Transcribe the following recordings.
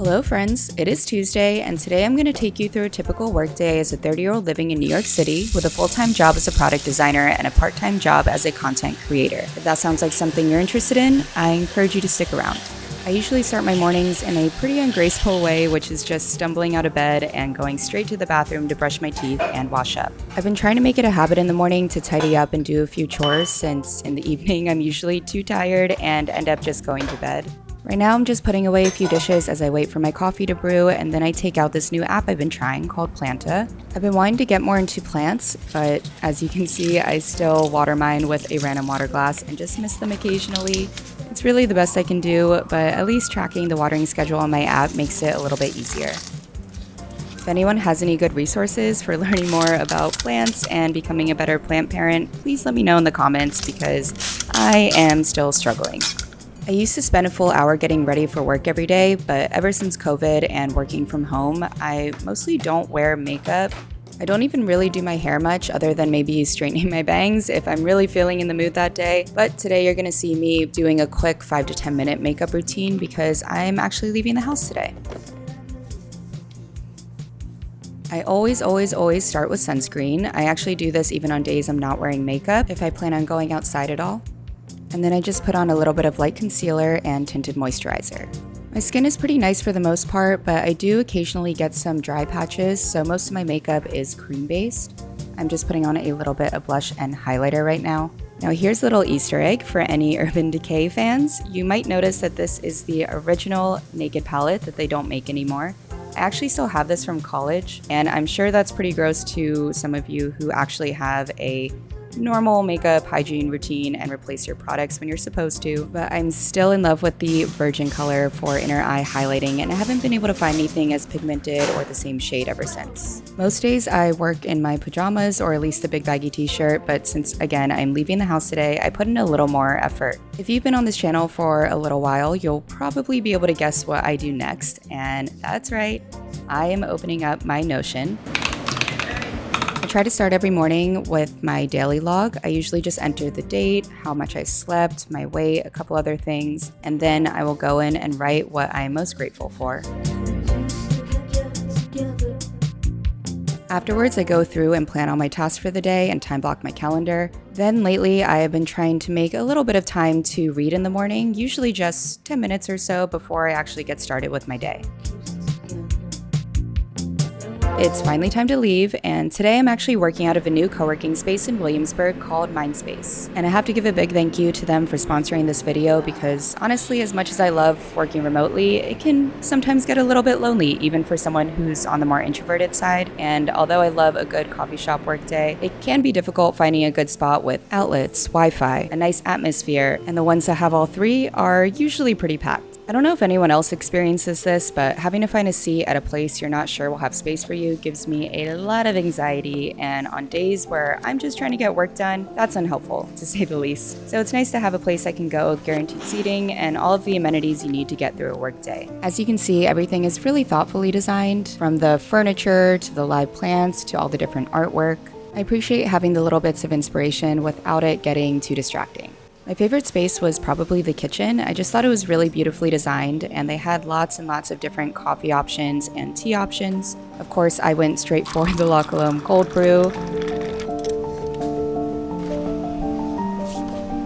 Hello friends, it is Tuesday, and today I'm going to take you through a typical workday as a 30-year-old living in New York City with a full-time job as a product designer and a part-time job as a content creator. If that sounds like something you're interested in, I encourage you to stick around. I usually start my mornings in a pretty ungraceful way, which is just stumbling out of bed and going straight to the bathroom to brush my teeth and wash up. I've been trying to make it a habit in the morning to tidy up and do a few chores, since in the evening I'm usually too tired and end up just going to bed. Right now I'm just putting away a few dishes as I wait for my coffee to brew, and then I take out this new app I've been trying called Planta. I've been wanting to get more into plants, but as you can see, I still water mine with a random water glass and just miss them occasionally. It's really the best I can do, but at least tracking the watering schedule on my app makes it a little bit easier. If anyone has any good resources for learning more about plants and becoming a better plant parent, please let me know in the comments because I am still struggling. I used to spend a full hour getting ready for work every day, but ever since COVID and working from home, I mostly don't wear makeup. I don't even really do my hair much other than maybe straightening my bangs if I'm really feeling in the mood that day. But today you're gonna see me doing a quick 5 to 10 minute makeup routine because I'm actually leaving the house today. I always start with sunscreen. I actually do this even on days I'm not wearing makeup if I plan on going outside at all. And then I just put on a little bit of light concealer and tinted moisturizer. My skin is pretty nice for the most part, but I do occasionally get some dry patches, so most of my makeup is cream based. I'm just putting on a little bit of blush and highlighter right now. Now here's a little Easter egg for any Urban Decay fans. You might notice that this is the original Naked palette that they don't make anymore. I actually still have this from college, and I'm sure that's pretty gross to some of you who actually have a normal makeup hygiene routine and replace your products when you're supposed to, but I'm still in love with the virgin color for inner eye highlighting, and I haven't been able to find anything as pigmented or the same shade ever since. Most days I work in my pajamas or at least a big baggy t-shirt, but since again I'm leaving the house today, I put in a little more effort. If you've been on this channel for a little while, you'll probably be able to guess what I do next, and that's right, I am opening up my Notion. I try to start every morning with my daily log. I usually just enter the date, how much I slept, my weight, a couple other things, and then I will go in and write what I'm most grateful for. Afterwards, I go through and plan all my tasks for the day and time block my calendar. Then lately, I have been trying to make a little bit of time to read in the morning, usually just 10 minutes or so before I actually get started with my day. It's finally time to leave, and today I'm actually working out of a new coworking space in Williamsburg called Mindspace. And I have to give a big thank you to them for sponsoring this video because honestly, as much as I love working remotely, it can sometimes get a little bit lonely, even for someone who's on the more introverted side. And although I love a good coffee shop workday, it can be difficult finding a good spot with outlets, Wi-Fi, a nice atmosphere, and the ones that have all three are usually pretty packed. I don't know if anyone else experiences this, but having to find a seat at a place you're not sure will have space for you gives me a lot of anxiety, and on days where I'm just trying to get work done, that's unhelpful, to say the least. So it's nice to have a place I can go with guaranteed seating and all of the amenities you need to get through a workday. As you can see, everything is really thoughtfully designed, from the furniture to the live plants to all the different artwork. I appreciate having the little bits of inspiration without it getting too distracting. My favorite space was probably the kitchen. I just thought it was really beautifully designed, and they had lots and lots of different coffee options and tea options. Of course, I went straight for the La Colombe cold brew.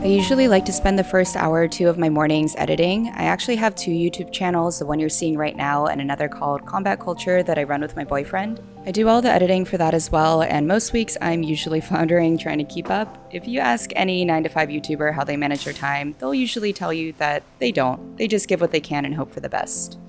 I usually like to spend the first hour or two of my mornings editing. I actually have 2 YouTube channels, the one you're seeing right now and another called Combat Culture that I run with my boyfriend. I do all the editing for that as well, and most weeks I'm usually floundering trying to keep up. If you ask any 9 to 5 YouTuber how they manage their time, they'll usually tell you that they don't. They just give what they can and hope for the best.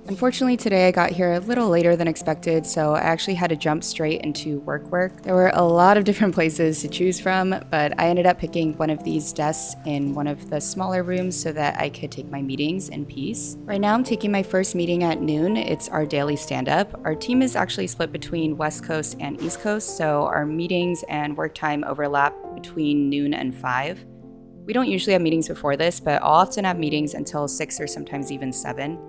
Unfortunately, today I got here a little later than expected, so I actually had to jump straight into work. There were a lot of different places to choose from, but I ended up picking one of these desks in one of the smaller rooms so that I could take my meetings in peace. Right now I'm taking my first meeting at noon. It's our daily stand-up. Our team is actually split between West Coast and East Coast, so our meetings and work time overlap between noon and 5. We don't usually have meetings before this, but I'll often have meetings until 6 or sometimes even 7.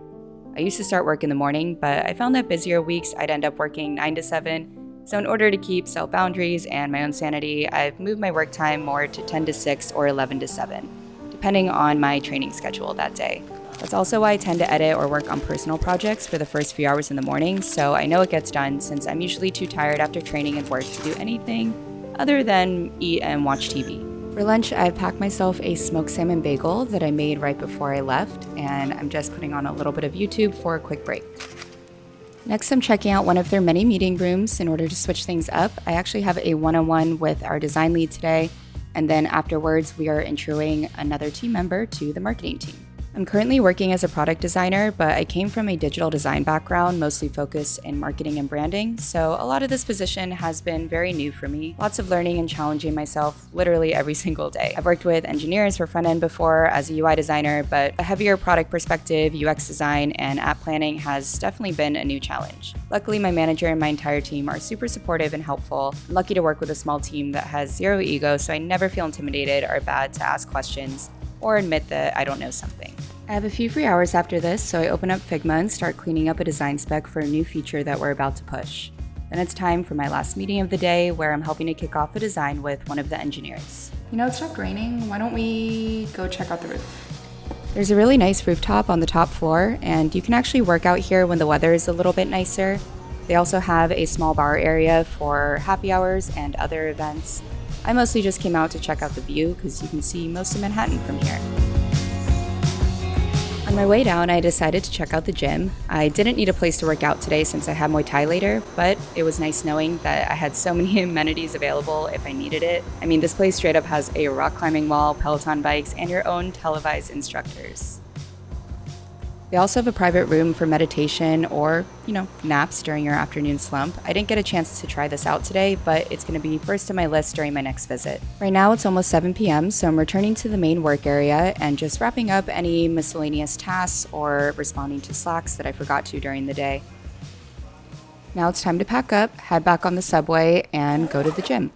I used to start work in the morning, but I found that busier weeks I'd end up working 9 to 7. So in order to keep self-boundaries and my own sanity, I've moved my work time more to 10 to 6 or 11 to 7, depending on my training schedule that day. That's also why I tend to edit or work on personal projects for the first few hours in the morning, so I know it gets done since I'm usually too tired after training and work to do anything other than eat and watch TV. For lunch, I've packed myself a smoked salmon bagel that I made right before I left, and I'm just putting on a little bit of YouTube for a quick break. Next, I'm checking out one of their many meeting rooms in order to switch things up. I actually have a one-on-one with our design lead today, and then afterwards, we are introing another team member to the marketing team. I'm currently working as a product designer, but I came from a digital design background, mostly focused in marketing and branding, so a lot of this position has been very new for me. Lots of learning and challenging myself literally every single day. I've worked with engineers for front end before as a UI designer, but a heavier product perspective, UX design, and app planning has definitely been a new challenge. Luckily, my manager and my entire team are super supportive and helpful. I'm lucky to work with a small team that has zero ego, so I never feel intimidated or bad to ask questions or admit that I don't know something. I have a few free hours after this, so I open up Figma and start cleaning up a design spec for a new feature that we're about to push. Then it's time for my last meeting of the day, where I'm helping to kick off a design with one of the engineers. You know, it stopped raining. Why don't we go check out the roof? There's a really nice rooftop on the top floor, and you can actually work out here when the weather is a little bit nicer. They also have a small bar area for happy hours and other events. I mostly just came out to check out the view because you can see most of Manhattan from here. On my way down, I decided to check out the gym. I didn't need a place to work out today since I have Muay Thai later, but it was nice knowing that I had so many amenities available if I needed it. I mean, this place straight up has a rock climbing wall, Peloton bikes, and your own televised instructors. They also have a private room for meditation or, naps during your afternoon slump. I didn't get a chance to try this out today, but it's going to be first on my list during my next visit. Right now it's almost 7 p.m., so I'm returning to the main work area and just wrapping up any miscellaneous tasks or responding to Slacks that I forgot to during the day. Now it's time to pack up, head back on the subway, and go to the gym.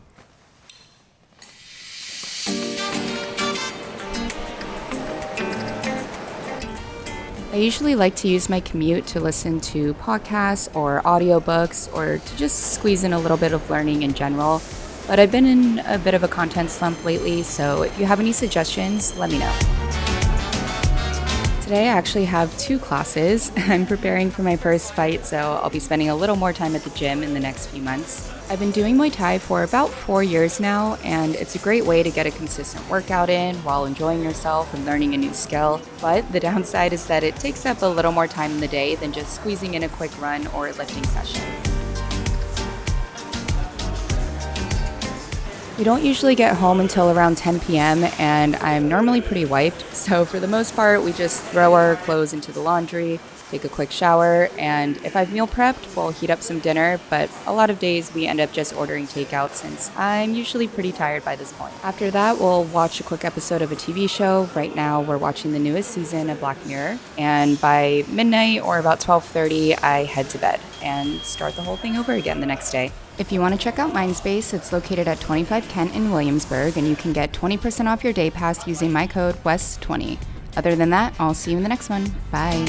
I usually like to use my commute to listen to podcasts or audiobooks or to just squeeze in a little bit of learning in general, but I've been in a bit of a content slump lately, so if you have any suggestions, let me know. Today I actually have 2 classes. I'm preparing for my first fight, so I'll be spending a little more time at the gym in the next few months. I've been doing Muay Thai for about 4 years now, and it's a great way to get a consistent workout in while enjoying yourself and learning a new skill. But the downside is that it takes up a little more time in the day than just squeezing in a quick run or lifting session. We don't usually get home until around 10 p.m. and I'm normally pretty wiped, so for the most part we just throw our clothes into the laundry, take a quick shower, and if I've meal prepped, we'll heat up some dinner, but a lot of days we end up just ordering takeout since I'm usually pretty tired by this point. After that, we'll watch a quick episode of a TV show. Right now we're watching the newest season of Black Mirror, and by midnight or about 12:30 I head to bed and start the whole thing over again the next day. If you want to check out Mindspace, it's located at 25 Kent in Williamsburg, and you can get 20% off your day pass using my code WEST20. Other than that, I'll see you in the next one. Bye.